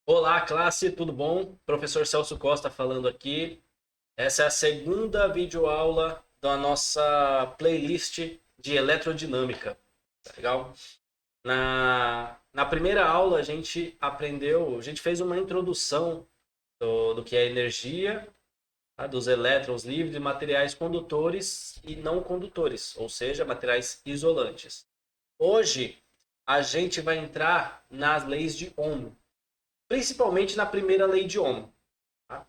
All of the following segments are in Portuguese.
Olá, classe, tudo bom? Professor Celso Costa falando aqui. Essa é a segunda videoaula da nossa playlist de eletrodinâmica, tá legal? Na primeira aula a gente fez uma introdução do que é energia, tá? Dos elétrons livres de materiais condutores e não condutores, ou seja, materiais isolantes. Hoje a gente vai entrar nas leis de Ohm, principalmente na primeira lei de Ohm. Tá?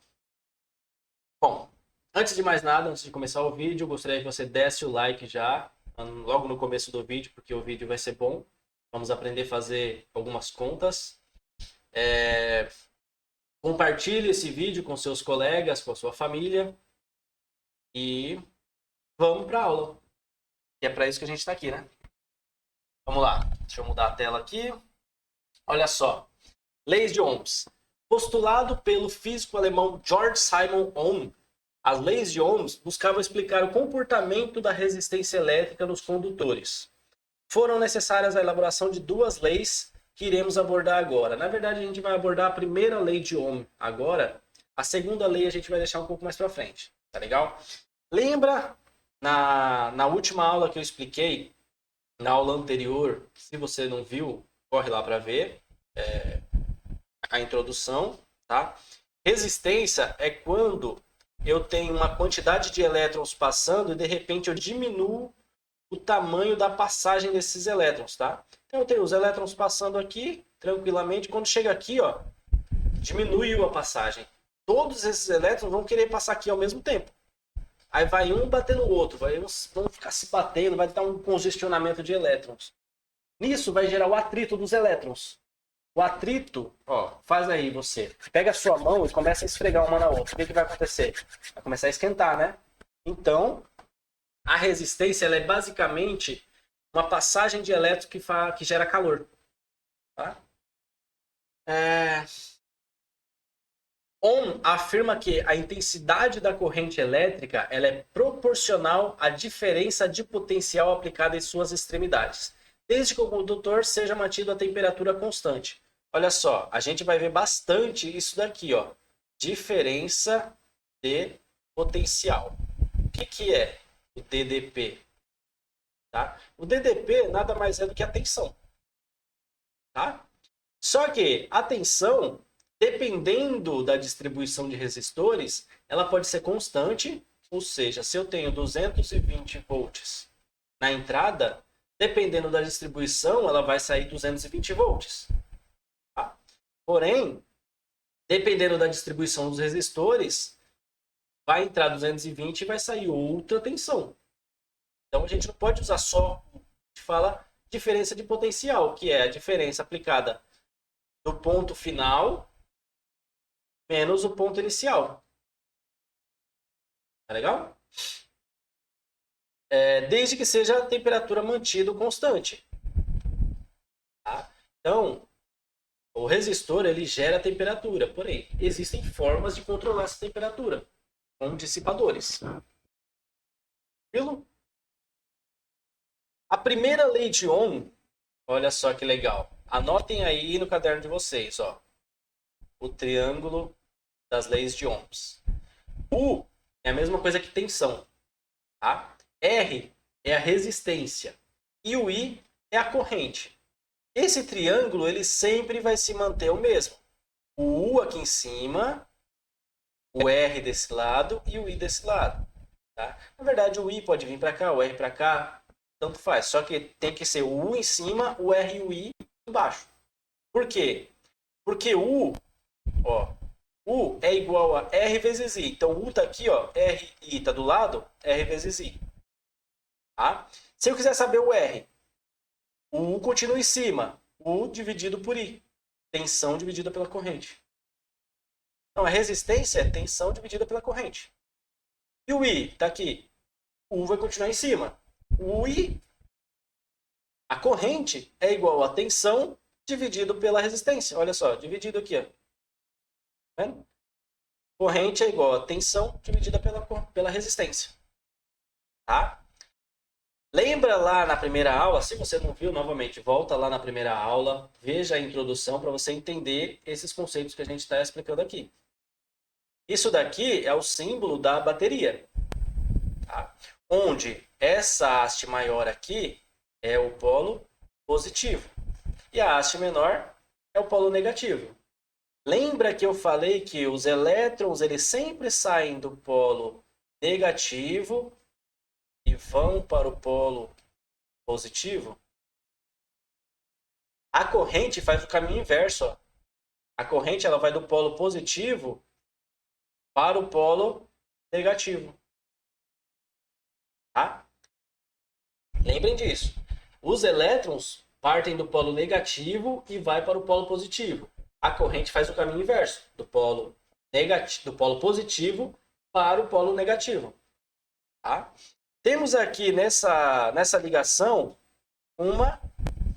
Bom, antes de mais nada, antes de começar o vídeo, eu gostaria que você desse o like já, logo no começo do vídeo, porque o vídeo vai ser bom. Vamos aprender a fazer algumas contas. Compartilhe esse vídeo com seus colegas, com a sua família. E vamos para a aula. Que é para isso que a gente está aqui, né? Vamos lá. Deixa eu mudar a tela aqui. Olha só. Leis de Ohms. Postulado pelo físico alemão George Simon Ohm, as leis de Ohms buscavam explicar o comportamento da resistência elétrica nos condutores. Foram necessárias a elaboração de duas leis que iremos abordar agora. Na verdade, a gente vai abordar a primeira lei de Ohm agora. A segunda lei a gente vai deixar um pouco mais para frente. Tá legal? Lembra na última aula que eu expliquei, na aula anterior, se você não viu, corre lá para ver a introdução, tá? Resistência é quando eu tenho uma quantidade de elétrons passando e de repente eu diminuo o tamanho da passagem desses elétrons, tá? Então eu tenho os elétrons passando aqui tranquilamente, quando chega aqui, ó, diminuiu a passagem. Todos esses elétrons vão querer passar aqui ao mesmo tempo. Aí vai um bater no outro, vão ficar se batendo, vai dar um congestionamento de elétrons. Nisso vai gerar o atrito dos elétrons. O atrito, ó, faz aí você. Pega a sua mão e começa a esfregar uma na outra. O que vai acontecer? Vai começar a esquentar, né? Então, a resistência ela é basicamente uma passagem de elétrons que gera calor. Tá? Ohm afirma que a intensidade da corrente elétrica ela é proporcional à diferença de potencial aplicada em suas extremidades, desde que o condutor seja mantido a temperatura constante. Olha só, a gente vai ver bastante isso daqui, ó. Diferença de potencial. O que é o DDP? Tá? O DDP nada mais é do que a tensão. Tá? Só que a tensão, dependendo da distribuição de resistores, ela pode ser constante, ou seja, se eu tenho 220 volts na entrada, dependendo da distribuição, ela vai sair 220 volts. Tá? Porém, dependendo da distribuição dos resistores, vai entrar 220 e vai sair outra tensão. Então a gente não pode usar só, a gente fala diferença de potencial, que é a diferença aplicada do ponto final menos o ponto inicial. Tá legal? Desde que seja a temperatura mantida constante. Tá? Então, o resistor ele gera temperatura, porém, existem formas de controlar essa temperatura com dissipadores. Tranquilo? A primeira lei de Ohm, olha só que legal. Anotem aí no caderno de vocês, ó, o triângulo das leis de Ohms. U é a mesma coisa que tensão. Tá? R é a resistência e o I é a corrente. Esse triângulo ele sempre vai se manter o mesmo. O U aqui em cima, o R desse lado e o I desse lado. Tá? Na verdade, o I pode vir para cá, o R para cá, tanto faz. Só que tem que ser o U em cima, o R e o I embaixo. Por quê? Porque ó, U é igual a R vezes I. Então, U está aqui, ó, R e I está do lado, R vezes I. Tá? Se eu quiser saber o R, o U continua em cima. U dividido por I. Tensão dividida pela corrente. Então, a resistência é tensão dividida pela corrente. E o I está aqui. O U vai continuar em cima. O I, a corrente, é igual a tensão dividido pela resistência. Olha só, dividido aqui. Ó. Tá vendo? Corrente é igual a tensão dividida pela resistência. Tá? Lembra lá na primeira aula, se você não viu, novamente, volta lá na primeira aula, veja a introdução para você entender esses conceitos que a gente está explicando aqui. Isso daqui é o símbolo da bateria, tá? Onde essa haste maior aqui é o polo positivo e a haste menor é o polo negativo. Lembra que eu falei que os elétrons eles sempre saem do polo negativo e vão para o polo positivo? A corrente faz o caminho inverso. Ó. A corrente ela vai do polo positivo para o polo negativo. Tá? Lembrem disso. Os elétrons partem do polo negativo e vai para o polo positivo. A corrente faz o caminho inverso, do polo positivo para o polo negativo. Tá? Temos aqui nessa ligação uma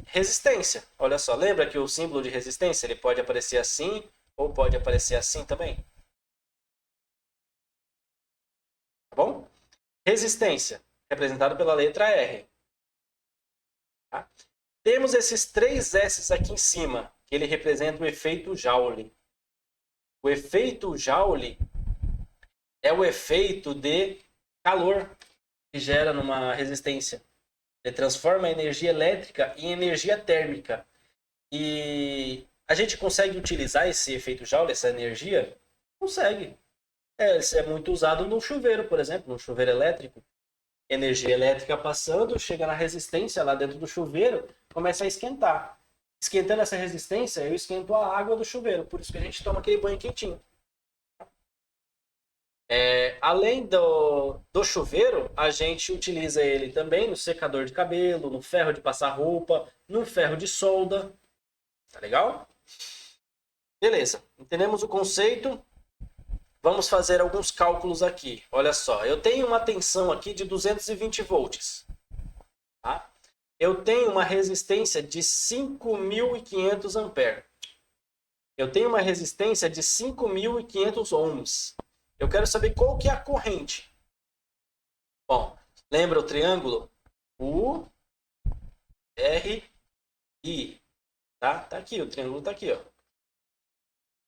resistência. Olha só, lembra que o símbolo de resistência ele pode aparecer assim ou pode aparecer assim também? Tá bom? Resistência, representado pela letra R. Tá? Temos esses três S aqui em cima, que ele representa o efeito Joule. O efeito Joule é o efeito de calor que gera numa resistência. Ele transforma a energia elétrica em energia térmica. E a gente consegue utilizar esse efeito Joule, essa energia? Consegue. É muito usado no chuveiro, por exemplo, no chuveiro elétrico. Energia elétrica passando, chega na resistência lá dentro do chuveiro, começa a esquentar. Esquentando essa resistência, eu esquento a água do chuveiro. Por isso que a gente toma aquele banho quentinho. Além do chuveiro, a gente utiliza ele também no secador de cabelo, no ferro de passar roupa, no ferro de solda. Tá legal? Beleza. Entendemos o conceito. Vamos fazer alguns cálculos aqui. Olha só, eu tenho uma tensão aqui de 220 volts. Tá? Eu tenho uma resistência de 5.500 amperes. Eu tenho uma resistência de 5.500 ohms. Eu quero saber qual que é a corrente. Bom, lembra o triângulo? U, R, I. Tá? Tá aqui, o triângulo tá aqui, ó.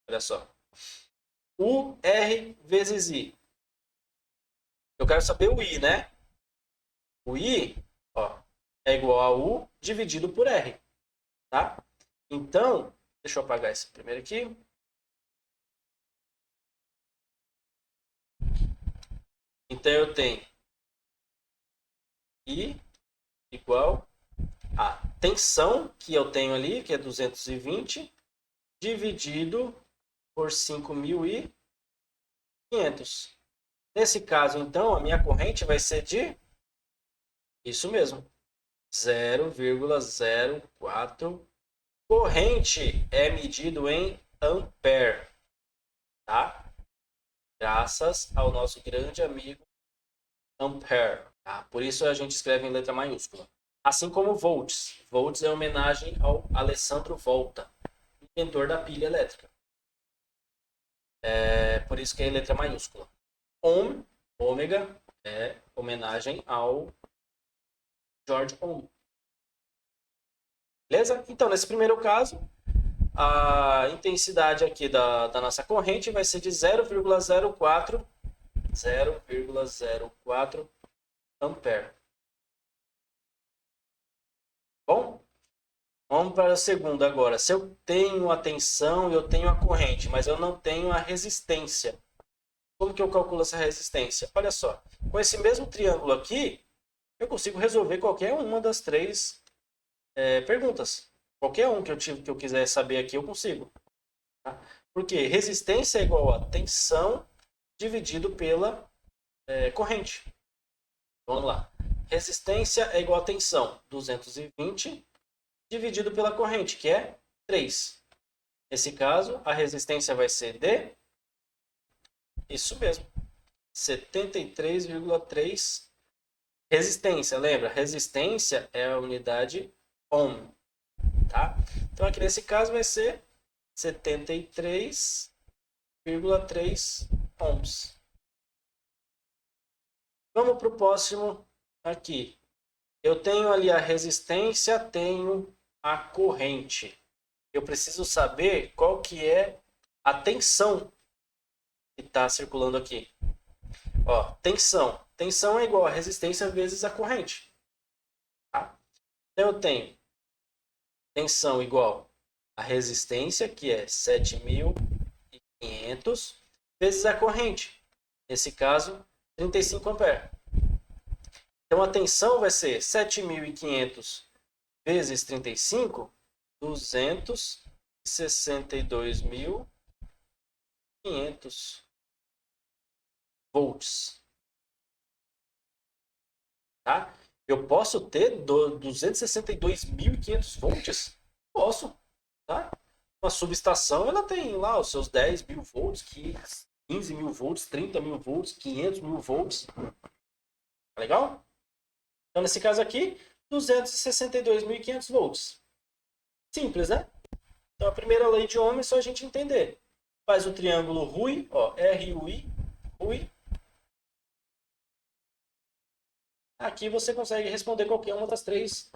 Olha só. U, R vezes I. Eu quero saber o I, né? O I, ó, é igual a U dividido por R. Tá? Então, deixa eu apagar esse primeiro aqui. Então eu tenho I igual a tensão que eu tenho ali, que é 220, dividido por 5.500. Nesse caso, então, a minha corrente vai ser de isso mesmo, 0,04. Corrente é medido em ampere, tá? Graças ao nosso grande amigo Ampere. Tá? Por isso a gente escreve em letra maiúscula. Assim como volts. Volts é homenagem ao Alessandro Volta, inventor da pilha elétrica. Por isso que é em letra maiúscula. Ohm, ômega, é homenagem ao George Ohm. Beleza? Então, nesse primeiro caso, a intensidade aqui da nossa corrente vai ser de 0,04 ampere. Bom, vamos para a segunda agora. Se eu tenho a tensão e eu tenho a corrente, mas eu não tenho a resistência, como que eu calculo essa resistência? Olha só, com esse mesmo triângulo aqui, eu consigo resolver qualquer uma das três perguntas. Qualquer um que eu quiser saber aqui, eu consigo. Tá? Porque resistência é igual a tensão dividido pela corrente. Vamos lá. Resistência é igual a tensão, 220, dividido pela corrente, que é 3. Nesse caso, a resistência vai ser de... Isso mesmo. 73,3 resistência. Lembra? Resistência é a unidade ohm. Tá? Então, aqui nesse caso vai ser 73,3 ohms. Vamos para o próximo aqui. Eu tenho ali a resistência, tenho a corrente. Eu preciso saber qual que é a tensão que está circulando aqui. Ó, tensão. Tensão é igual a resistência vezes a corrente. Tá? Então eu tenho tensão igual a resistência, que é 7.500, vezes a corrente. Nesse caso, 35 amperes. Então a tensão vai ser 7.500 vezes 35, 262.500 volts. Tá? Eu posso ter 262.500 volts? Posso. Tá? Uma subestação ela tem lá os seus 10.000 volts, 15.000 volts, 30.000 volts, 500.000 volts. Tá legal? Então, nesse caso aqui, 262.500 volts. Simples, né? Então, a primeira lei de Ohm é só a gente entender. Faz o triângulo RUI, ó, RUI, RUI. Aqui você consegue responder qualquer uma das três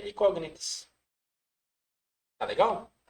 incógnitas. Tá legal?